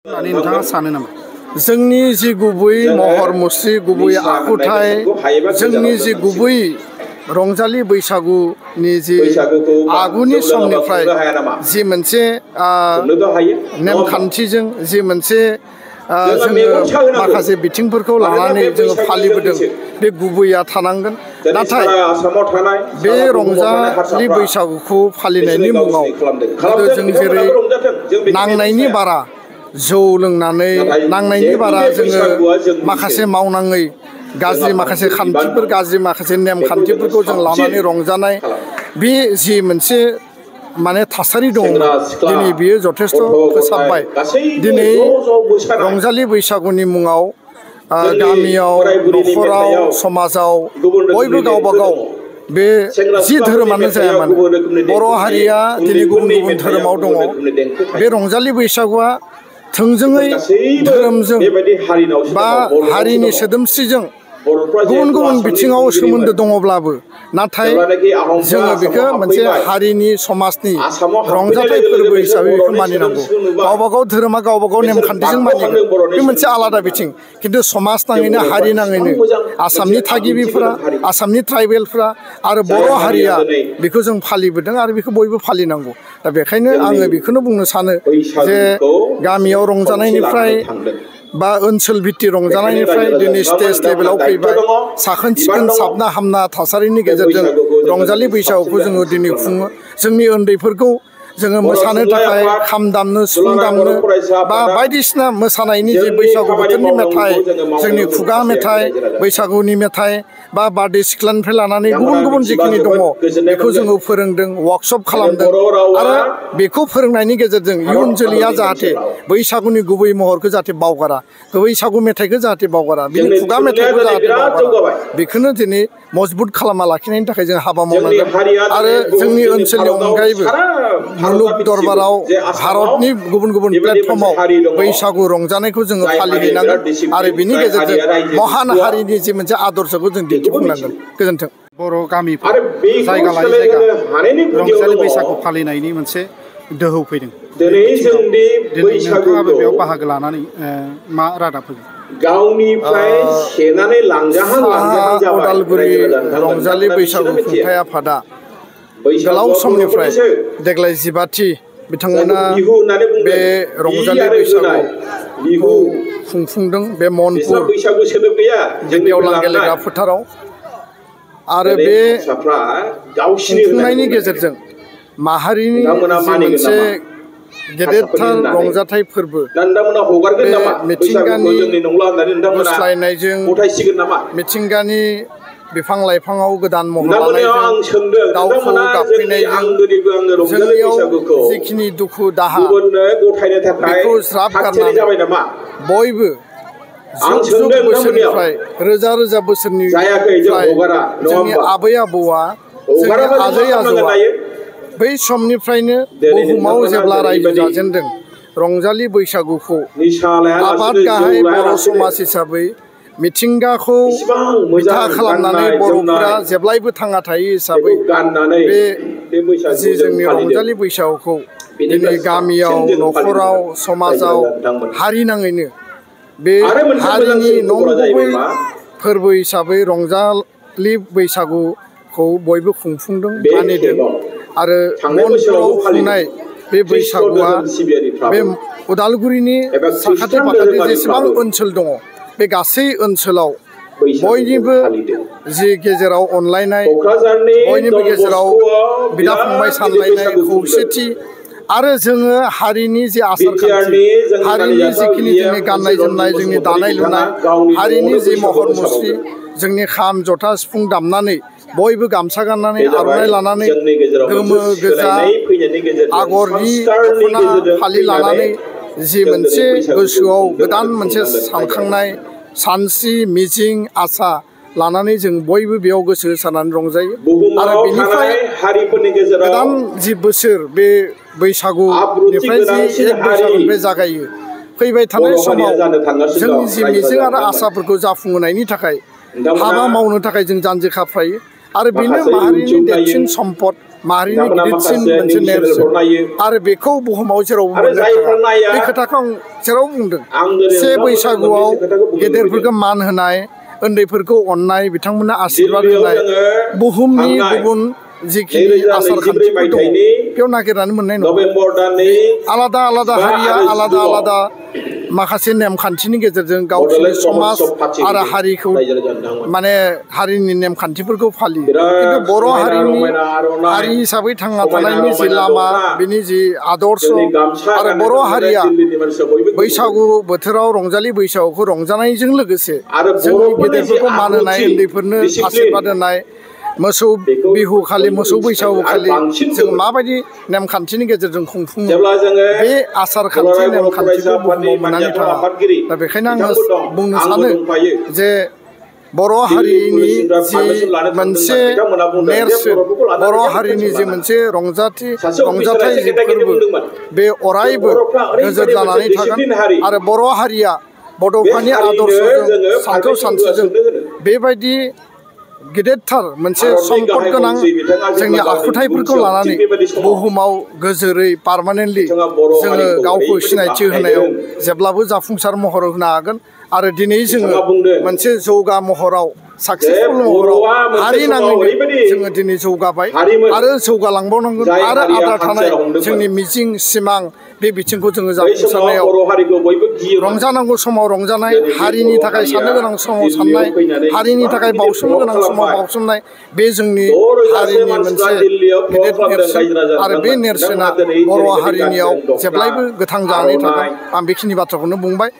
नोंथाङा सानो नामा जोंनि जि गुबै महर मुस्रि गुबै आखुथाय जोंनि जि गुबै रंजालि बैसागुनि जि आगुनि समनिफ्राय जि मोनसे नेमखान्थिजों जि मोनसे जोङो माखासे बिथिंफोरखौ लानानै जोङो फालिबोदों बे गुबैया थानांगोन नाथाय बे रंजालि बैसागुखौ फालिनायनि मुङाव गोदो जों जेरै नांनायनि बारा जौ लोंनानै नांनायनि बारा जोङो माखासे मावनाङै गाज्रि माखासे खान्थिफोर गाज्रि माखासे नेमखान्थिफोरखौ जों लानानै रंजानाय बे जि मोनसे माने थासारि दङ दिनै बियो जथेस्थ फोसाबबाय दिनै रंजालि बैसागुनि मुङाव गामियाव न'खराव समाजाव बयबो गावबा गाव बे जि धोरोमानो जाया मानो बर' हारिया दिनै गुबुन गुबुन धोरोमाव दङ बे रंजालि बैसागुआ थोंजोङै धोरोमजों बा हारिनि सोदोमस्रिजों गुबुन गुबुन बिथिङाव सोमोन्दो दङब्लाबो नाथाय जोङो बेखौ मोनसे हारिनि समाजनि रंजाथाइ फोरबो हिसाबै बेखौ मानिनांगौ गावबा गाव धोरोमा गावबा गाव नेमखान्थिजों मानिगोन बे मोनसे आलादा बिथिं खिन्थु समाज नाङैनो हारि नाङैनो आसामनि थागिबिफोरा आसामनि ट्राइबेलफ्रा आरो बर' हारिया बेखौ जों फालिबोदों आरो बेखौ बयबो फालिनांगौ दा बेखायनो आङो बेखौनो बुंनो सानो जे गामियाव रंजानायनिफ्राय बा ओनसोल भित्ति रंजानायनिफ्राय दिनै स्टेज लेभेलाव फैबाय साखोन सिखोन साबना हामना थासारिनि गेजेरजों रंजालि बैसागुखौ जोङो दिनै खुङो जोंनि उन्दैफोरखौ जोङो मोसानो थाखाय खाम दामनो सिफुं दामनो बा बायदिसिना मोसानायनि जि बैसागु बोथोरनि मेथाइ जोंनि खुगा मेथाइ बैसागुनि मेथाइ बा बारदै सिख्लानिफ्राय लानानै गुबुन गुबुन जिखिनि दङ बेखौ जोङो फोरोंदों वार्कशप खालामदों आरो बेखौ फोरोंनायनि गेजेरजों इयुन जोलैया जाहाथे बैसागुनि गुबै महरखौ जाहाथे बावगारा बैसागु मेथाइखौ जाहाथे बावगारा बिनि खुगा मेथाइखौ जाहाथे बावगारा बेखौनो दिनै मजबुत खालामना लाखिनायनि थाखाय जों हाबा मावनांगोन आरो जोंनि ओनसोलनि अनगायैबो मुलुग दरबाराव भारतनि गुबुन गुबुन प्लेटफर्माव बैसागु रंजानायखौ जोङो फालिहैनांगोन आरो बिनि गेजेरजों महान हारिनि जि मोनसे आदर्शखौ जों दिन्थिफुंनांगोन गोजोन्थों बर' गामिफोर जायगा लायै जायगा रंजालि बैसागु फालिनायनि मोनसे दोहौ फैदों दिनै नोंथाङाबो बेयाव बाहागो लानानै मा रादाब होगोन गावनिफ्राय सेनानै लांजाहां जाबाय उदालगुरि रंजालि बैसागु खुंथाय आफादा गोलाव समनिफ्राय देग्लाय 15थि बिथांमोना बे रंजालि बैसागुखौ खुंफुंदों बे मनपुर गेवलां गेलेग्रा फोथाराव आरो बे खुंफुंनायनि गेजेरजों माहारिनि मोनसे गेदेरथार रंजाथाइ फोरबो बे मिथिंगानि गुस्लायनायजों मिथिंगानि बिफां लाइफाङाव गोदान महर लानायजों दाउखौ गाबफैनायजों जोंनियाव जिखिनि दुखु दाहा बेखौ ज्राब गारनानै बयबो जुग जुग बोसोरनिफ्राय रोजा रोजा बोसोरनिफ्राय जोंनि आबै आबौआ जोंनि आजै आजौआ बै समनिफ्रायनो बुहुमाव जेब्ला रायजो जाजेनदों रंजालि बैसागुखौ आबाद गाहाय बर' समाज हिसाबै मिथिंगाखौ बिथा खालामनानै बर'फोरा जेब्लायबो थांना थायो हिसाबै बे जि जोंनि रंजालि बैसागुखौ दिनै गामियाव न'खराव समाजाव हारि नाङैनो बे हारिनि नंगुबै फोरबो हिसाबै रंजालि बैसागुखौ बयबो खुंफुंदों मानिदों आरो मनपुराव खुंनाय बे बैसागुआ बे उदालगुरिनि साखाथि फाखाथि जेसेबां ओनसोल दङ बे गासै ओनसोलाव बयनिबो जि गेजेराव अनलायनाय बयनिबो गेजेराव बिदा फंबाय सानलायनाय खौसेथि आरो जोङो हारिनि जि आसार खान्थि हारिनि जिखिनि जोंनि गाननाय जोमनाय जोंनि दानाय लुनाय हारिनि जि महर मुस्रि जोंनि खाम जथा सिफुं दामनानै बयबो गामसा गाननानै आर'नाइ लानानै गोमो गोजा आगरनि दख'ना फालि लानानै जि मोनसे गोसोआव गोदान मोनसे सानखांनाय सानस्रि मिजिं आसा लानानै जों बयबो बेयाव गोसो होसारनानै रंजायो आरो बेनिफ्राय गोदान जि बोसोर बे बैसागुनिफ्राय जि 1 बैसागुनिफ्राय जागायो फैबाय थानाय समाव जोंनि जि मिजिं आरो आसाफोरखौ जाफुंहोनायनि थाखाय हाबा मावनो थाखाय जों जानजि खाफ्रायो आरो बेनो माहारिनि देरसिन सम्पद माहारिनि गिदिरसिन मोनसे नेरसोन आरो बेखौ बुहुमाव जेरावबो मोननो थाङा बे खोथाखौ आं जेराव बुंदों से बैसागुआव गेदेरफोरखौ मान होनाय उन्दैफोरखौ अननाय बिथांमोननो आशीर्बाद होनाय बुहुमनि गुबुन जिखिनि आसार खान्थिफोर दङ बेयाव नागिरनानै मोननाय नङा आलादा आलादा हारिया आलादा आलादा माखासे नेमखान्थिनि गेजेरजों गावसोरनि समाज आरो हारिखौ माने हारिनि नेमखान्थिफोरखौ फालियो खिन्थु बर' हारिनि हारि हिसाबै थांना थानायनि जि लामा बिनि जि आदर्श आरो बर' हारिया बैसागु बोथोराव रंजालि बैसागुखौ रंजानायजों लोगोसे जोंनि गेदेरफोरखौ मान होनाय उन्दैफोरनो आशीर्बाद होनाय मोसौ बिहु खालि मोसौ बैसागु खालि जों माबायदि नेमखान्थिनि गेजेरजों खुंफुङो बे आसार खान्थि नेमखान्थिखौ बुहुमाव मोननानै थाङा दा बेखायनो आङो बुंनो सानो जे बर' हारिनि जि मोनसे नेरसोन बर' हारिनि जि मोनसे रंजाथाइ जि फोरबो बे अरायबो नोजोर जानानै थागोन आरो बर' हारिया बड'फानि आदर्शजों सानथौ सानस्रिजों बेबायदि गिदिरथार मोनसे सम्पद गोनां जोंनि आखुथायफोरखौ लानानै बुहुमाव गोजोरै पारमानेन्टलि जोङो गावखौ सिनायथि होनायाव जेब्लाबो जाफुंसार महर होनो हागोन आरो दिनै जोङो मोनसे जौगा महराव साक्सेसफुल महराव हारि नाङैनो जोङो दिनै जौगाबाय आरो जौगालांबावनांगोन आरो आद्रा थानाय जोंनि मिजिं सिमां बे बिथिंखौ जोङो जाफुंसारनायाव रंजानांगौ समाव रंजानाय हारिनि थाखाय साननो गोनां समाव साननाय हारिनि थाखाय बावसोमनो गोनां समाव बावसोमनाय बे जोंनि हारिनि मोनसे गिदिर नेरसोन आरो बे नेरसोना बर' हारिनियाव जेब्लायबो गोथां जानानै थागोन आं बेखिनि बाथ्राखौनो बुंबाय।